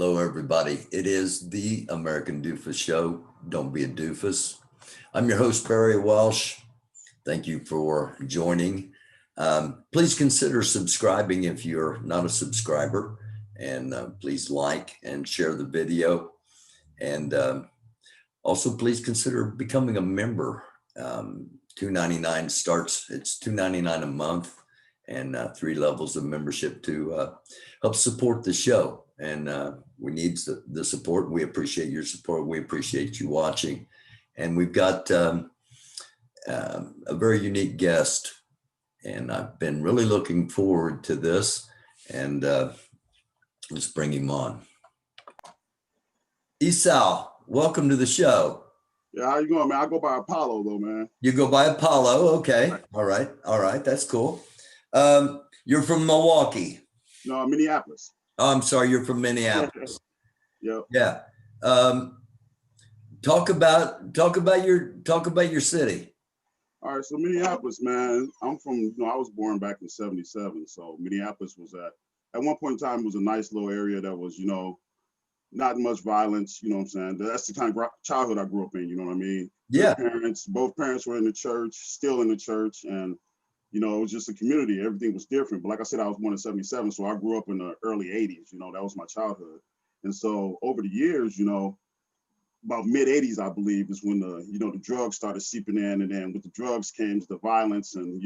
Hello, everybody. It is the American Doofus Show. Don't be a doofus. I'm your host, Barry Welsh. Thank you for joining. Please consider subscribing if you're not a subscriber, and please like and share the video. And also, please consider becoming a member. $2.99 starts. It's $2.99 a month, and 3 levels of membership to help support the show. And we need the support. We appreciate your support. We appreciate you watching. And we've got a very unique guest, and I've been really looking forward to this. And let's bring him on. Esau, welcome to the show. Yeah, how you going, man? I go by Apollo, though, man. You go by Apollo. Okay. All right. That's cool. You're from Milwaukee. No, Minneapolis. Oh, I'm sorry. You're from Minneapolis. Yep. Yeah. Talk about your city. All right, so Minneapolis, man. I'm from. I was born back in '77, so Minneapolis was at one point in time, it was a nice little area that was, not much violence. You know what I'm saying? That's the kind of childhood I grew up in. You know what I mean? Yeah. Both parents were in the church, still in the church, and it was just a community. Everything was different. But like I said, I was born in '77, so I grew up in the early '80s. That was my childhood. And so over the years, about mid '80s, I believe, is when the drugs started seeping in, and then with the drugs came the violence, and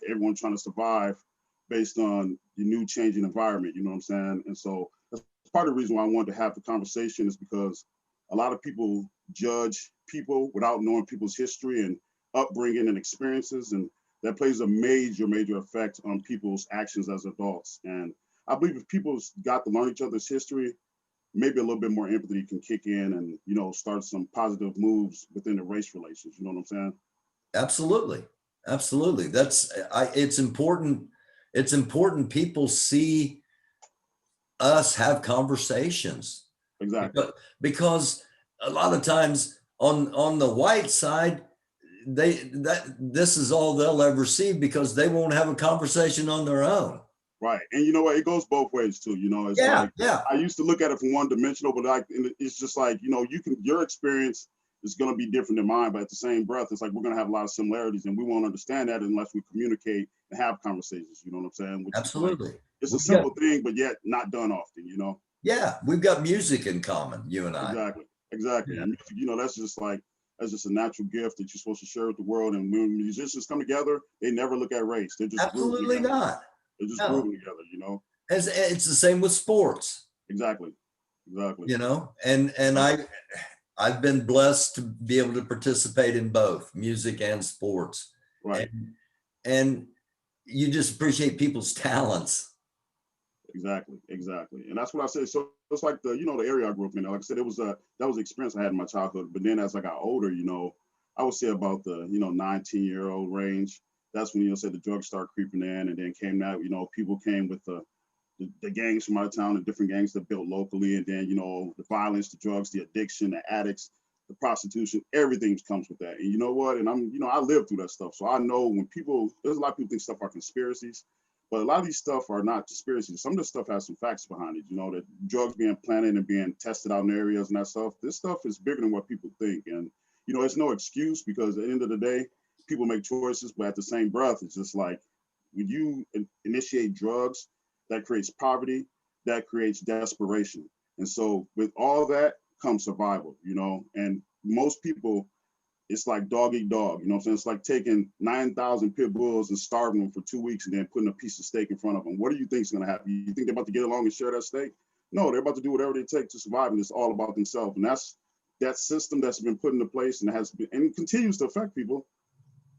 everyone trying to survive based on the new changing environment. You know what I'm saying? And so that's part of the reason why I wanted to have the conversation, is because a lot of people judge people without knowing people's history and upbringing and experiences, and that plays a major effect on people's actions as adults. And I believe if people got to learn each other's history, maybe a little bit more empathy can kick in and, start some positive moves within the race relations. You know what I'm saying? Absolutely. It's important. It's important people see us have conversations. Exactly. Because a lot of times on the white side, this is all they'll ever see, because they won't have a conversation on their own. Right. And you know what? It goes both ways too. It's I used to look at it from one dimensional, but it's just like, your experience is going to be different than mine, but at the same breath, it's like we're going to have a lot of similarities, and we won't understand that unless we communicate and have conversations. You know what I'm saying? Absolutely. It's a simple thing, but yet not done often, Yeah. We've got music in common, you and I. Exactly. Yeah. And music, that's just a natural gift that you're supposed to share with the world. And when musicians come together, they never look at race. They're just absolutely not. They're just grooving together, As it's the same with sports. Exactly. And I've been blessed to be able to participate in both music and sports. Right. And you just appreciate people's talents. Exactly. And that's what I said. So it's like the area I grew up in. Like I said, that was the experience I had in my childhood. But then as I got older, I would say about the 19-year-old range. That's when the drugs started creeping in, and then came out. People came with the gangs from out of town, the different gangs that built locally, and then the violence, the drugs, the addiction, the addicts, the prostitution, everything comes with that. And you know what? And I lived through that stuff, so I know when there's a lot of people think stuff are conspiracies. But a lot of these stuff are not conspiracies. Some of this stuff has some facts behind it. That drugs being planted and being tested out in areas and that stuff. This stuff is bigger than what people think. And, it's no excuse, because at the end of the day, people make choices. But at the same breath, it's just like when you initiate drugs, that creates poverty, that creates desperation. And so with all that comes survival, and most people, it's like dog eat dog, you know what I'm saying? It's like taking 9,000 pit bulls and starving them for 2 weeks and then putting a piece of steak in front of them. What do you think is going to happen? You think they're about to get along and share that steak? No, they're about to do whatever they take to survive, and it's all about themselves. And that's that system that's been put into place and continues to affect people.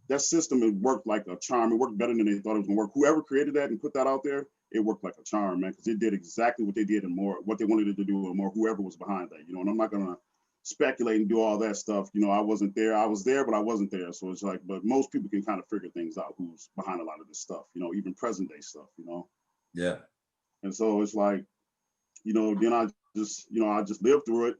That system, it worked like a charm. It worked better than they thought it was going to work. Whoever created that and put that out there, it worked like a charm, man, because it did exactly what they did and more, what they wanted it to do and more, whoever was behind that, and I'm not going to speculate and do all that stuff. I wasn't there. I was there, but I wasn't there. So it's like, but most people can kind of figure things out who's behind a lot of this stuff, even present day stuff, Yeah. And so it's like, then I just lived through it,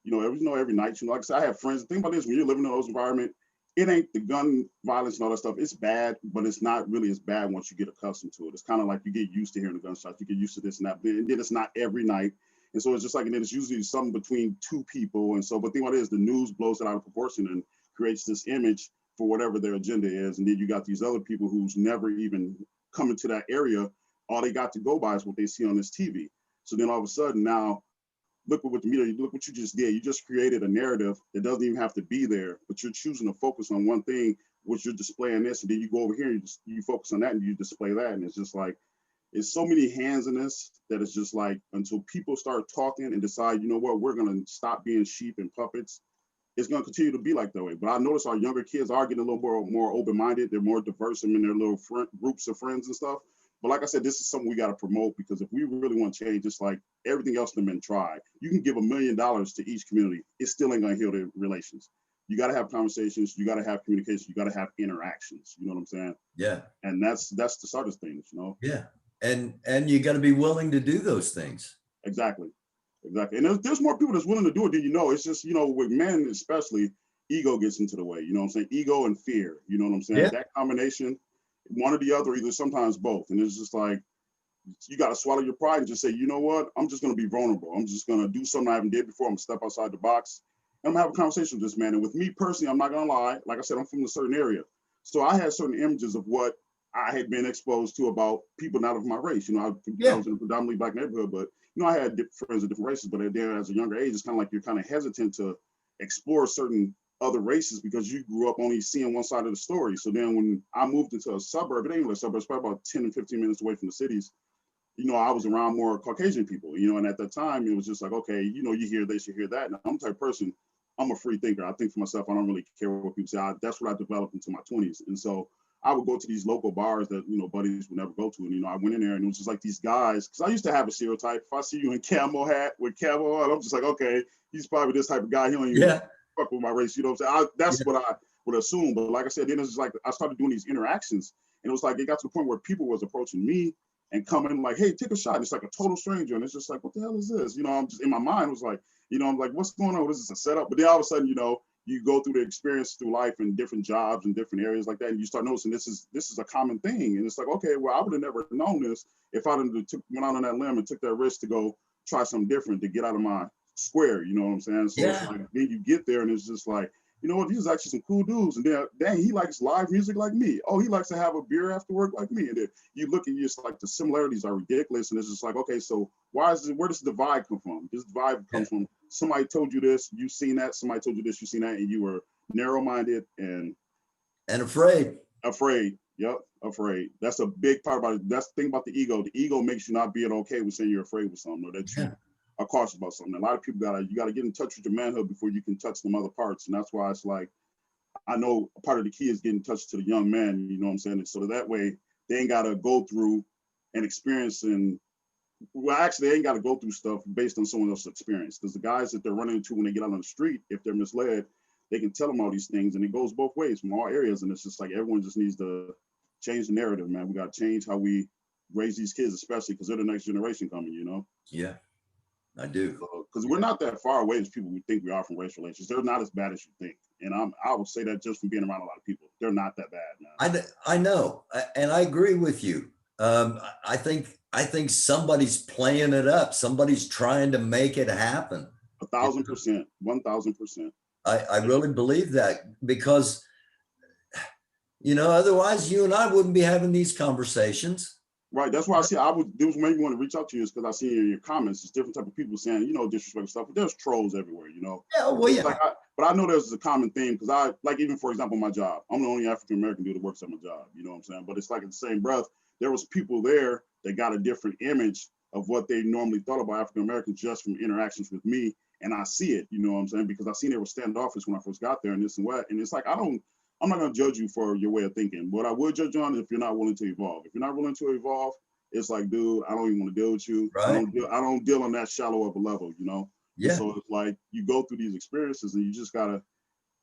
every night, like I said, I have friends. The thing about this, when you're living in those environments, it ain't the gun violence and all that stuff. It's bad, but it's not really as bad once you get accustomed to it. It's kind of like you get used to hearing the gunshots. You get used to this and that. And then it's not every night. And so it's just like, and then it's usually something between two people. And so, but the thing about it is the news blows it out of proportion and creates this image for whatever their agenda is. And then you got these other people who's never even come into that area. All they got to go by is what they see on this TV. So then all of a sudden now, look what the media, look what you just did. You just created a narrative that doesn't even have to be there, but you're choosing to focus on one thing, which you're displaying this, and then you go over here and you focus on that and you display that. And it's just like, it's so many hands in this that it's just like, until people start talking and decide, you know what, we're going to stop being sheep and puppets, it's going to continue to be like that way. But I notice our younger kids are getting a little more open-minded. They're more diverse in their little groups of friends and stuff. But like I said, this is something we got to promote, because if we really want to change, it's like everything else that's been tried. You can give $1 million to each community. It still ain't going to heal their relations. You got to have conversations. You got to have communication. You got to have interactions. You know what I'm saying? Yeah. And that's the start of things, you know? Yeah. And you got to be willing to do those things. Exactly. Exactly. And there's more people that's willing to do it than you know. It's just, you know, with men especially, ego gets into the way. You know what I'm saying? Ego and fear. You know what I'm saying? Yeah. That combination, one or the other, either sometimes both. And it's just like, you got to swallow your pride and just say, you know what? I'm just going to be vulnerable. I'm just going to do something I haven't did before. I'm going to step outside the box. And I'm going to have a conversation with this man. And with me personally, I'm not going to lie. Like I said, I'm from a certain area. So I had certain images of what I had been exposed to about people not of my race. You know, I was in a predominantly Black neighborhood, but, you know, I had friends of different races. But then as a younger age, it's kind of like you're kind of hesitant to explore certain other races because you grew up only seeing one side of the story. So then when I moved into a suburb, it ain't really a suburb, it's probably about 10 and 15 minutes away from the cities, you know, I was around more Caucasian people, you know, and at that time it was just like, okay, you know, you hear this, you hear that. And I'm the type of person, I'm a free thinker. I think for myself, I don't really care what people say. That's what I developed into my 20s. And so I would go to these local bars that, you know, buddies would never go to. And, you know, I went in there and it was just like these guys, because I used to have a stereotype. If I see you in camo hat with camo on, I'm just like, okay, he's probably this type of guy. He don't even fuck with my race. You know what I'm saying? That's what I would assume. But like I said, then it's just like, I started doing these interactions and it was like, it got to the point where people was approaching me and coming like, hey, take a shot. And it's like a total stranger. And it's just like, what the hell is this? You know, I'm just in my mind, it was like, you know, I'm like, what's going on? What is this, a setup? But then all of a sudden, you know, you go through the experience through life and different jobs and different areas like that. And you start noticing this is a common thing. And it's like, okay, well, I would have never known this if I went out on that limb and took that risk to go try something different to get out of my square. You know what I'm saying? So it's like, then you get there and it's just like, you know what, these are actually some cool dudes. And then, dang, he likes live music like me. Oh, he likes to have a beer after work like me. And then you look and it's like the similarities are ridiculous. And it's just like, okay, so where does the divide come from? This divide comes from somebody told you this, you've seen that, somebody told you this, you've seen that, and you were narrow-minded and afraid. Yep, afraid. That's a big part about it. That's the thing about the ego. The ego makes you not being okay with saying you're afraid with something or that you are cautious about something. A lot of people you gotta get in touch with your manhood before you can touch them other parts. And that's why it's like, I know a part of the key is getting in touch to the young man, you know what I'm saying? And so that way they ain't gotta go through and experience well, actually, they ain't got to go through stuff based on someone else's experience, because the guys that they're running into when they get out on the street, if they're misled, they can tell them all these things, and it goes both ways from all areas. And it's just like everyone just needs to change the narrative, man. We got to change how we raise these kids, especially because they're the next generation coming, you know? Yeah, I do. Because we're not that far away as people we think we are from race relations. They're not as bad as you think. And I would say that just from being around a lot of people. They're not that bad, man. I know, and I agree with you. I think somebody's playing it up. Somebody's trying to make it happen. 1,000%, 1,000%. I really believe that, because, you know, otherwise you and I wouldn't be having these conversations. Right. That's why there was maybe want to reach out to you, is because I see in your comments, it's different type of people saying, you know, disrespectful stuff, but there's trolls everywhere, you know? Yeah, well, yeah. Like but I know there's a common theme, because even for example, my job, I'm the only African-American dude that works at my job, you know what I'm saying? But it's like in the same breath, there was people there that got a different image of what they normally thought about African-Americans just from interactions with me. And I see it, you know what I'm saying? Because I seen they were standoffish when I first got there and this and what. And it's like, I'm not going to judge you for your way of thinking. What I would judge you on is if you're not willing to evolve. If you're not willing to evolve, it's like, dude, I don't even want to deal with you. Right. I don't deal on that shallow of a level, you know? Yeah. And so it's like, you go through these experiences and you just gotta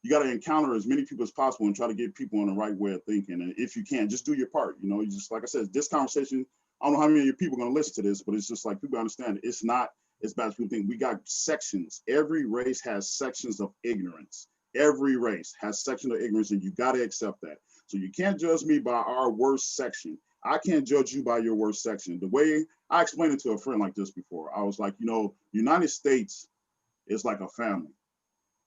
encounter as many people as possible and try to get people on the right way of thinking. And if you can, just do your part. You know, you just, like I said, this conversation, I don't know how many of your people are going to listen to this, but it's just like, people understand it's not as bad as people think. We got sections. Every race has sections of ignorance. Every race has sections of ignorance, and you got to accept that. So you can't judge me by our worst section. I can't judge you by your worst section. The way I explained it to a friend like this before, I was like, United States is like a family.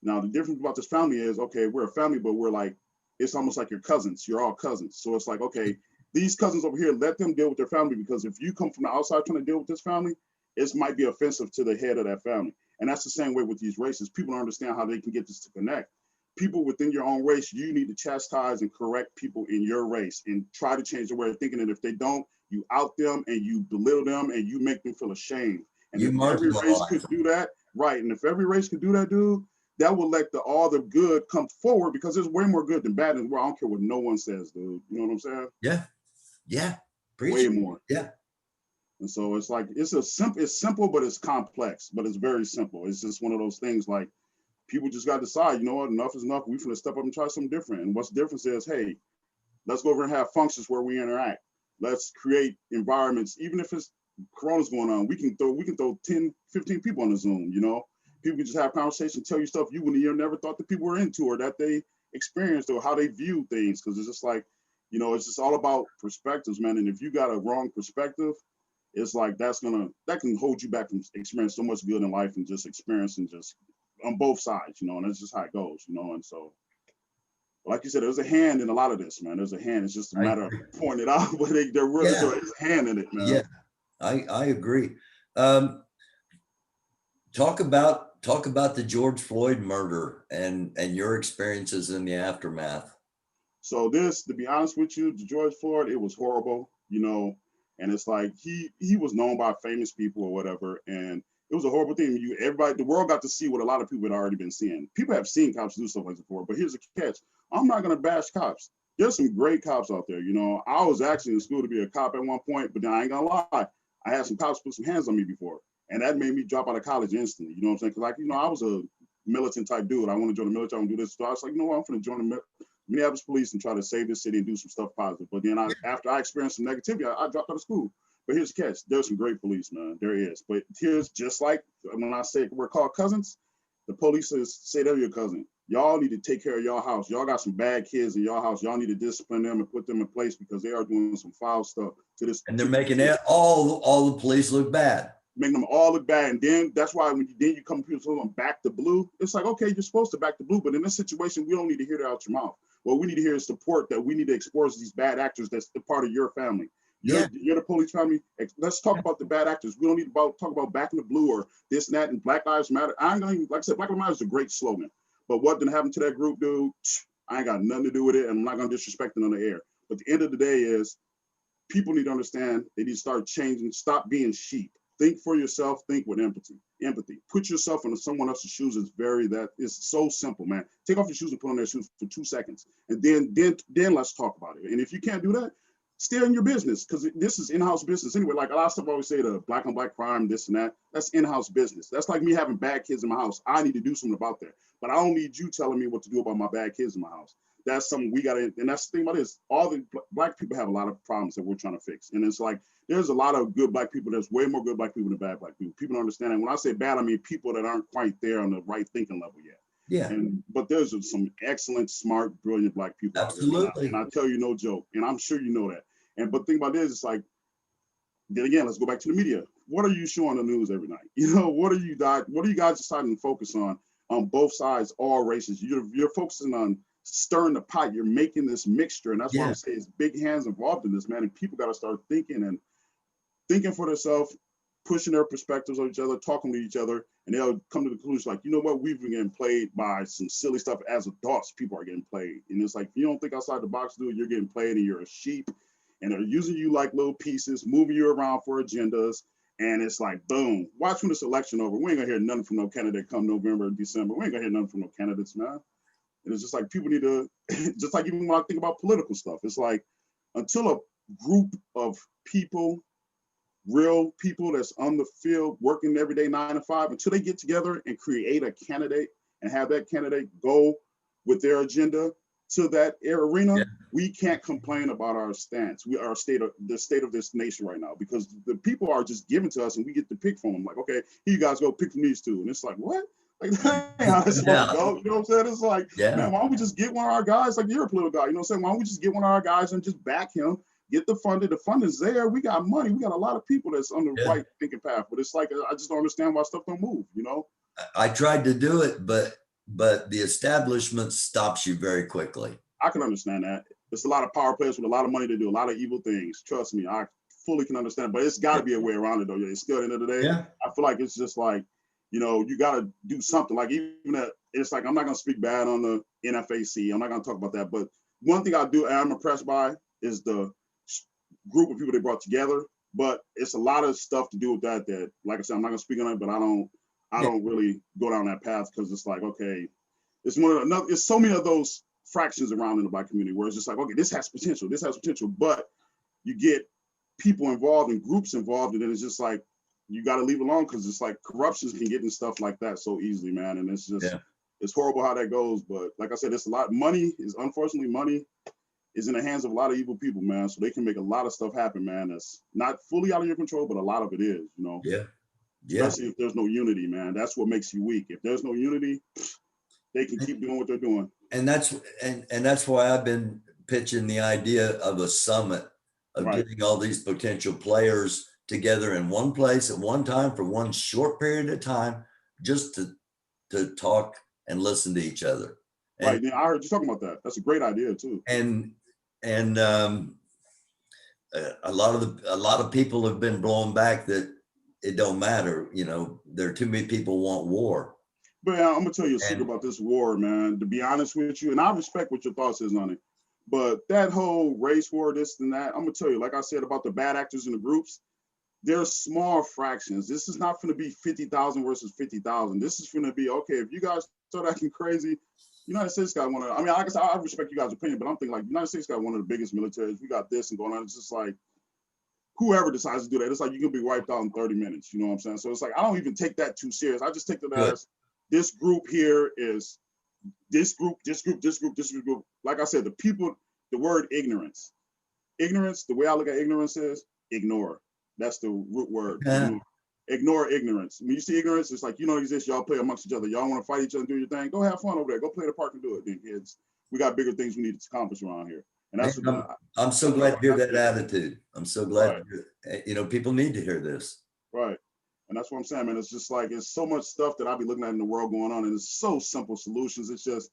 Now, the difference about this family is, okay, we're a family, but we're like, it's almost like your cousins. You're all cousins. So it's like, okay, these cousins over here, let them deal with their family, because if you come from the outside trying to deal with this family, it might be offensive to the head of that family. And that's the same way with these races. People don't understand how they can get this to connect. People within your own race, you need to chastise and correct people in your race and try to change their way of thinking. And if they don't, you out them and you belittle them and you make them feel ashamed. And You if every race could marginalize. do that, right? And if every race could do that, dude, that will let all the good come forward, because there's way more good than bad in the world. I don't care what no one says, dude. You know what I'm saying? Yeah. Yeah. Way Appreciate. more. Yeah. And so it's like, it's simple, but it's complex, but it's very simple. It's just one of those things, like, people just got to decide, you know what, enough is enough. We're going to step up and try something different. And what's the difference is, hey, let's go over and have functions where we interact. Let's create environments, even if it's Corona's going on, we can throw 10, 15 people on the Zoom, People can just have conversation, tell you stuff you never thought that people were into, or that they experienced, or how they view things. Because it's just like, it's just all about perspectives, man. And if you got a wrong perspective, it's like that can hold you back from experiencing so much good in life, and just experiencing just on both sides, and that's just how it goes, And so, like you said, there's a hand in a lot of this, man. There's a hand. It's just a matter of pointing it out, but there really is a hand in it, man. Yeah, I agree. Talk about the George Floyd murder and your experiences in the aftermath. So to be honest with you, George Floyd, it was horrible, and it's like he was known by famous people or whatever, and it was a horrible thing. The world got to see what a lot of people had already been seeing. People have seen cops do stuff like this before, but here's the catch. I'm not gonna bash cops. There's some great cops out there, I was actually in school to be a cop at one point, but then I ain't gonna lie, I had some cops put some hands on me before, and that made me drop out of college instantly. You know what I'm saying? Because I was a militant type dude. I want to join the military. I want to do this. So I was like, what? I'm gonna join the Minneapolis police and try to save this city and do some stuff positive. But then after I experienced some negativity, I dropped out of school. But here's the catch. There's some great police, man. There is. But here's, just like when I say we're called cousins, the police say they're your cousin. Y'all need to take care of y'all house. Y'all got some bad kids in y'all house. Y'all need to discipline them and put them in place, because they are doing some foul stuff to this. And they're making all the police look bad. Making them all look bad. And then that's why when you come to people and back the blue, it's like, okay, you're supposed to back the blue, but in this situation, we don't need to hear that out your mouth. What we need to hear is support, that we need to expose these bad actors that's a part of your family. You're the police family. Let's talk about the bad actors. We don't need to talk about backing the blue or this and that, and Black Lives Matter. I ain't gonna even, like I said, Black Lives Matter is a great slogan. But what didn't happen to that group, dude, I ain't got nothing to do with it, and I'm not gonna disrespect it on the air. But the end of the day is, people need to understand they need to start changing, stop being sheep. Think for yourself, think with empathy. Put yourself into someone else's shoes is so simple, man. Take off your shoes and put on their shoes for 2 seconds. And then let's talk about it. And if you can't do that, stay in your business, because this is in-house business anyway. Like a lot of stuff I always say, the black on black crime, this and that, that's in-house business. That's like me having bad kids in my house. I need to do something about that. But I don't need you telling me what to do about my bad kids in my house. That's something we got to, and that's the thing about this. All the black people have a lot of problems that we're trying to fix. And it's like, there's a lot of good black people. There's way more good black people than bad black people. People don't understand. And when I say bad, I mean people that aren't quite there on the right thinking level yet. Yeah. But there's some excellent, smart, brilliant black people out there. Absolutely. And I tell you, no joke. And I'm sure you know that. But the thing about this, it's like, then again, let's go back to the media. What are you showing the news every night? What are you guys deciding to focus on both sides, all races? You're focusing on stirring the pot. You're making this mixture. And that's why I say it's big hands involved in this, man. And people got to start thinking for themselves, pushing their perspectives on each other, talking to each other, and they'll come to the conclusion like, you know what, we've been getting played by some silly stuff as adults. People are getting played. And it's like, if you don't think outside the box, dude, you're getting played and you're a sheep. And they're using you like little pieces, moving you around for agendas. And it's like, boom, watch when this election over. We ain't gonna hear nothing from no candidate come November or December. We ain't gonna hear nothing from no candidates, man. And it's just like, people need to, just like even when I think about political stuff, it's like, until a group of people, real people that's on the field working every day 9 to 5, until they get together and create a candidate and have that candidate go with their agenda to that arena, we can't complain about our stance. The state of this nation right now, because the people are just given to us and we get to pick from them. Like, okay, here you guys go pick from these two. And it's like, what? Like, that ain't how it's supposed to go. You know what I'm saying? It's like, man, why don't we just get one of our guys? Like, you're a political guy. You know what I'm saying? Why don't we just get one of our guys and just back him get the funding. The funding's there. We got money. We got a lot of people that's on the Yeah. right thinking path. But it's like I just don't understand why stuff don't move. You know. I tried to do it, but the establishment stops you very quickly. I can understand that. There's a lot of power players with a lot of money to do a lot of evil things. Trust me, I fully can understand. But it's got to be a way around it, though. It's still at the end of the day. Yeah. I feel like it's just like, you know, you got to do something. Like even that, it's like I'm not gonna speak bad on the NFAC. I'm not gonna talk about that. But one thing I do, and I'm impressed by, is the group of people they brought together. But it's a lot of stuff to do with that. That, like I said, I'm not gonna speak on it. But I don't really go down that path because it's like, okay, it's it's so many of those fractions around in the Black community where it's just like, okay, this has potential, but you get people involved and groups involved, and then it's just like you got to leave it alone because it's like corruptions can get in stuff like that so easily, man, and it's just it's horrible how that goes. But like I said, it's a lot. Money is in the hands of a lot of evil people, man. So they can make a lot of stuff happen, man. That's not fully out of your control, but a lot of it is, you know. Yeah. Especially if there's no unity, man. That's what makes you weak. If there's no unity, they can keep doing what they're doing. And that's why I've been pitching the idea of a summit of getting all these potential players together in one place at one time for one short period of time, just to talk and listen to each other. And, I heard you talking about that. That's a great idea too. And a lot of people have been blown back that it don't matter. You know, there are too many people want war. But I'm gonna tell you a secret about this war, man. To be honest with you, and I respect what your thoughts is on it, but that whole race war, this and that, I'm gonna tell you, like I said about the bad actors in the groups, they're small fractions. This is not gonna be 50,000 versus 50,000. This is gonna be, okay, if you guys start acting crazy, United States got one of, I mean, like I said, I respect you guys' opinion, but I'm thinking like United States got one of the biggest militaries. We got this and going on. It's just like, whoever decides to do that, it's like you're gonna be wiped out in 30 minutes. You know what I'm saying? So it's like, I don't even take that too serious. I just take that as, this group here is this group. Like I said, the people, the word ignorance. Ignorance, the way I look at ignorance is ignore. That's the root word. Ignore ignorance. When you see ignorance, it's like, you don't exist. Y'all play amongst each other. Y'all want to fight each other and do your thing. Go have fun over there. Go play the park and do it. Then kids, we got bigger things we need to accomplish around here. And that's I'm so glad to hear that attitude. I'm so glad, you know, people need to hear this. Right. And that's what I'm saying, man. It's just like, it's so much stuff that I'll be looking at in the world going on, and it's so simple solutions. It's just,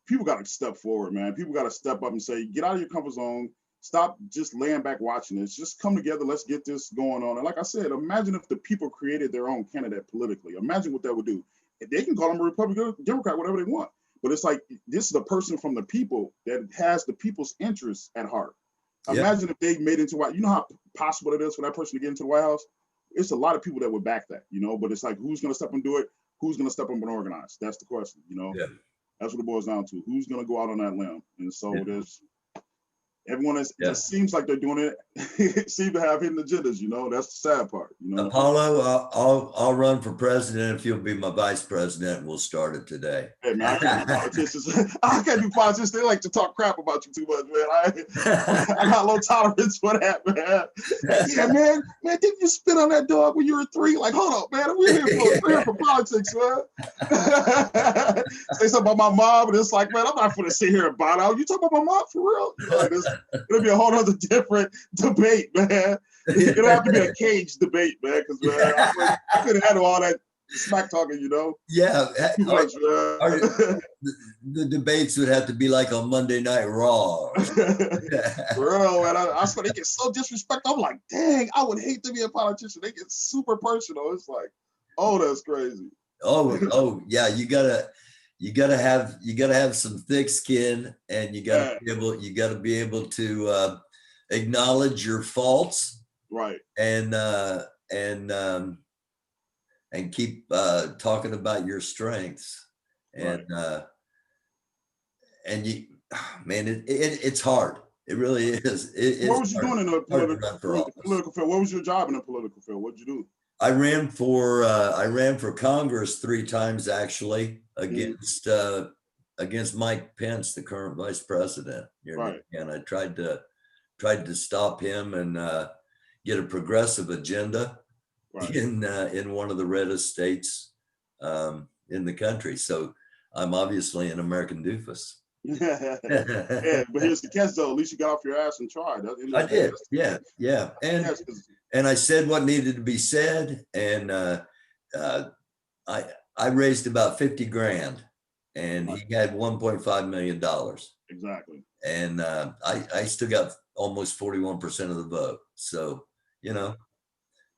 people got to step forward, man. People got to step up and say, get out of your comfort zone. Stop just laying back watching this. Just come together. Let's get this going on. And like I said, imagine if the people created their own candidate politically. Imagine what that would do. They can call them a Republican, Democrat, whatever they want. But it's like, this is a person from the people that has the people's interests at heart. Imagine if they made it into White. You know how possible it is for that person to get into the White House? It's a lot of people that would back that, you know, but it's like, who's going to step and do it? Who's going to step up and organize? That's the question, you know? That's what it boils down to. Who's going to go out on that limb? And so there's, everyone is, it just seems like they're doing it, seem to have hidden agendas, you know? That's the sad part, you know? Apollo, I'll run for president if you'll be my vice president. We'll start it today. Hey, man, I can't do politicians. I can't do politicians. They like to talk crap about you too much, man. I got low tolerance for that, man. Yeah, man, didn't you spit on that dog when you were 3? Like, hold up, man. We're here for politics, man. Say something about my mom, and it's like, man, I'm not going to sit here and bow out. You talk about my mom for real? You know, like it'll be a whole other different debate, man. It'll have to be a cage debate, man, because man, I couldn't handle all that smack talking, you know. Too much, the debates would have to be like on Monday Night Raw. Bro, man, I swear they get so disrespectful. I'm like, dang, I would hate to be a politician. They get super personal. It's like, oh, that's crazy. Oh yeah, you gotta have some thick skin, and you gotta be able to acknowledge your faults, right? And keep talking about your strengths, and you, man, it's hard. It really is. What was you doing in the political field? What was your job in the political field? What did you do? I ran for Congress 3 times, actually, against Mike Pence, the current vice president. And I tried to stop him and get a progressive agenda in one of the reddest states in the country. So I'm obviously an American doofus. Yeah, but here's the catch though. At least you got off your ass and tried. I did. Yeah. Yeah. Catch, 'cause- And I said what needed to be said. And uh, I I raised about 50 grand and right, he had $1.5 million. exactly. And I still got almost 41% of the vote. So, you know,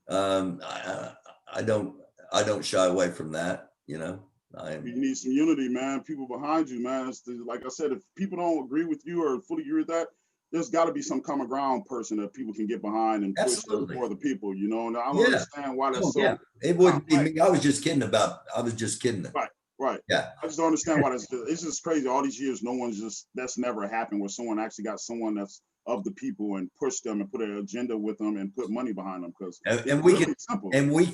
um, I, I don't I don't shy away from that. You know, You I'm need some unity, man. People behind you, man. Like I said, if people don't agree with you or fully agree with that, there's got to be some common ground person that people can get behind and push absolutely. for the people. You know, and I don't Yeah. understand why Oh that's yeah. so It wouldn't be complex. me. I was just kidding. Right, right. Yeah. I just don't understand why it's just crazy. All these years, no one's just that's never happened where someone actually got someone that's of the people and push them and put an agenda with them and put money behind them because And, it's and we can really simple. and we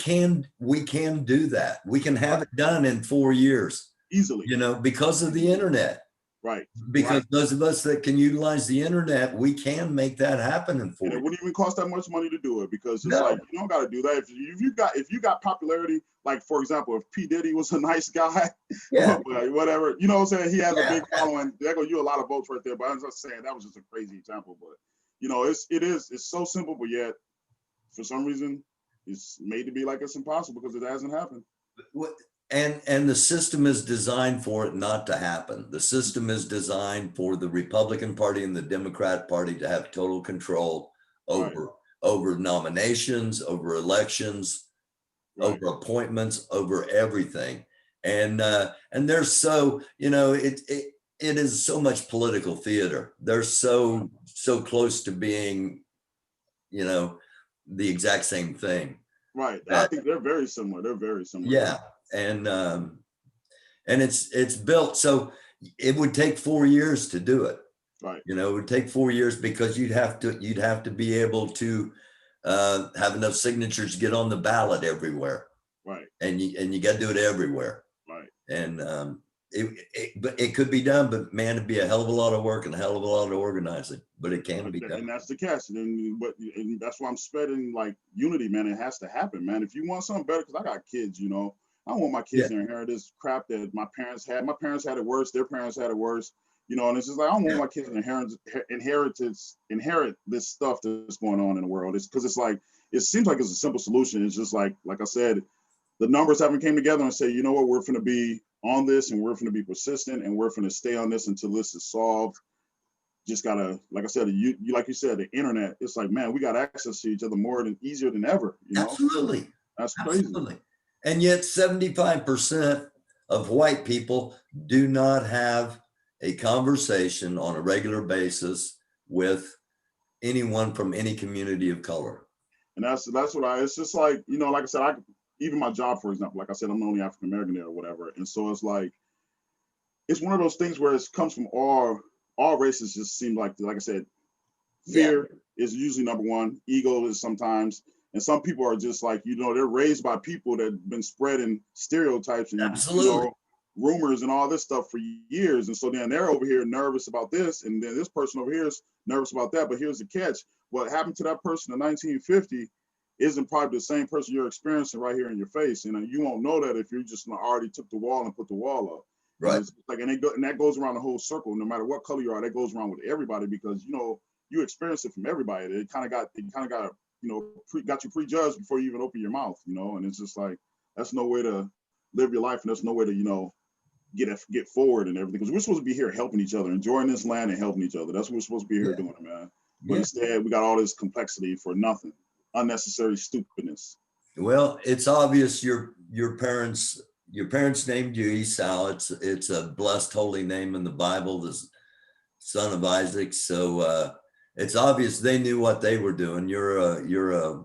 can do that. We can have Right, it done in 4 years, easily. because of the internet. Right, Because right. those of us that can utilize the internet, we can make that happen in And four it years. wouldn't even cost that much money to do it because it's like No. you don't got to do that. If you got popularity, like for example, if P Diddy was a nice guy, Yeah. whatever, you know what I'm saying? He has a Yeah. big following. There go you a lot of votes right there. But I'm just saying that was just a crazy example. But it's so simple, but yet for some reason it's made to be like it's impossible because it hasn't happened. What- and the system is designed for it not to happen. The system is designed for the Republican Party and the Democrat Party to have total control Right, over nominations, over elections, right, over appointments, over everything. And they're so, it is so much political theater. They're right, so close to being, you know, the exact same thing right. I that think they're very similar. They're very similar. yeah. And it's built so it would take 4 years to do it. Right, It would take 4 years because you'd have to be able to have enough signatures to get on the ballot everywhere, right, and you got to do it everywhere. right. And but it could be done, but man, it'd be a hell of a lot of work and a hell of a lot of organizing, but it can be done. And that's the catch. And that's why I'm spreading like unity, man. It has to happen, man. If you want something better, because I got kids, I don't want my Yeah, kids to inherit this crap that my parents had. My parents had it worse. Their parents had it worse. And it's just like I don't want yeah, my kids to inherit this stuff that's going on in the world. It's because it's like it seems like it's a simple solution. It's just like I said, the numbers haven't came together and say, you know what, we're going to be on this and we're going to be persistent and we're going to stay on this until this is solved. Just gotta, like I said, like you said, the internet. It's like, man, we got access to each other more than easier than ever. absolutely, That's crazy. absolutely. And yet 75% of white people do not have a conversation on a regular basis with anyone from any community of color. And that's what I. It's just like like I said, even my job, for example, like I said, I'm the only African American there or whatever, and so it's like it's one of those things where it comes from all races. Just seem like I said, Yeah, fear is usually number one. Ego is sometimes, and some people are just like they're raised by people that have been spreading stereotypes and absolutely. rumors and all this stuff for years, and so then they're over here nervous about this, and then this person over here is nervous about that. But here's the catch: what happened to that person in 1950 isn't probably the same person you're experiencing right here in your face, and you won't know that if you just already took the wall and put the wall up. And Right. it's like, and that goes around the whole circle. No matter what color you are, that goes around with everybody because you experience it from everybody. It kind of got got you prejudged before you even open your mouth. And it's just like that's no way to live your life, and that's no way to get forward and everything. Because we're supposed to be here helping each other, enjoying this land and helping each other. That's what we're supposed to be here Yeah. doing, man. But Yeah. instead, we got all this complexity for nothing, unnecessary stupidness. Well, it's obvious your parents named you Esau. It's a blessed holy name in the Bible, the son of Isaac. So it's obvious they knew what they were doing. You're a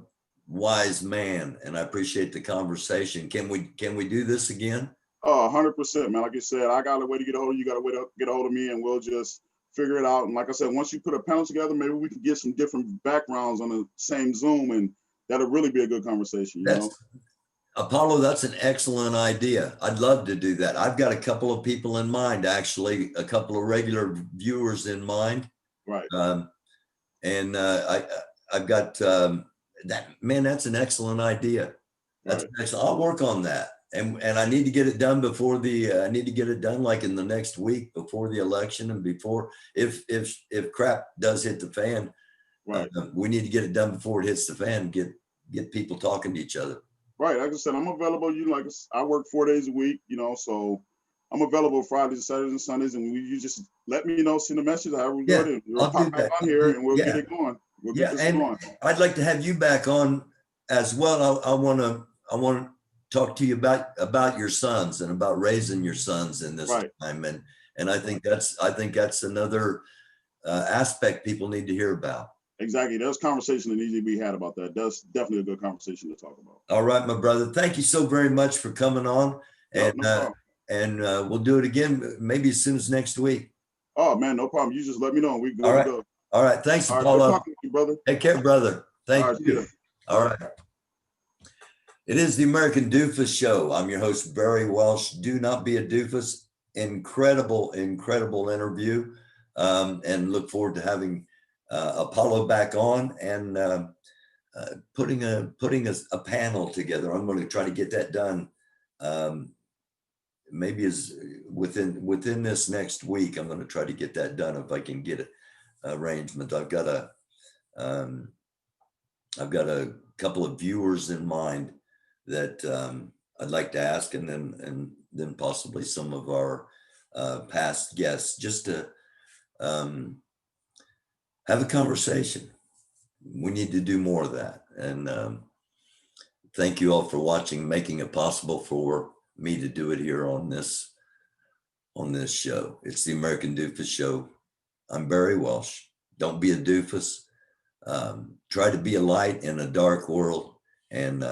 wise man, and I appreciate the conversation. Can we do this again? Oh, 100%, man. Like you said, I got a way to get a hold of you. Got a way to get a hold of me, and we'll just figure it out. And like I said, once you put a panel together, maybe we can get some different backgrounds on the same Zoom, and that'll really be a good conversation. That's Apollo. That's an excellent idea. I'd love to do that. I've got a couple of people in mind, actually, a couple of regular viewers in mind. Right, Um, and I've got that man. That's an excellent idea. That's right. excellent. I'll work on that. And I need to get it done before I need to get it done like in the next week before the election, and before, if crap does hit the fan, Right. we need to get it done before it hits the fan, get people talking to each other. Right. Like I said, I'm available. I work 4 days a week, so I'm available Fridays, Saturdays, and Sundays. And you just let me know, send a message, however we do it. We'll I'll do pop back that. on here and we'll get it going. We'll get this And going. I'd like to have you back on as well. I want to talk to you about your sons and about raising your sons in this time. And I think that's another aspect people need to hear about. Exactly. There's conversation that needs to be had about that. That's definitely a good conversation to talk about. All right, my brother. Thank you so very much for coming on. And no we'll do it again, maybe as soon as next week. Oh man, no problem. You just let me know. We All right. go. All right. Thanks, All right, Apollo. good talking to you, brother. Take care, brother. Thank you. Yeah. All right. It is the American Doofus Show. I'm your host, Barry Welsh. Do not be a doofus. Incredible interview. And look forward to having Apollo back on and putting a panel together. I'm going to try to get that done. Maybe as within this next week. I'm going to try to get that done if I can get it arrangement. I've got a couple of viewers in mind that I'd like to ask, and then possibly some of our past guests, just to have a conversation. We need to do more of that. And thank you all for watching, making it possible for me to do it here on this show. It's the American Doofus Show. I'm Barry Welsh. Don't be a doofus. Try to be a light in a dark world. And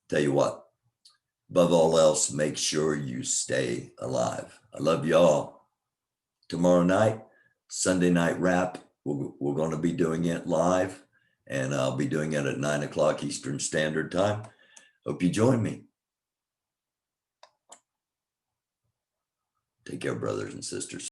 tell you what, above all else, make sure you stay alive. I love y'all. Tomorrow night, Sunday Night Rap, we're going to be doing it live, and I'll be doing it at 9:00 Eastern Standard Time. Hope you join me. Take care, brothers and sisters.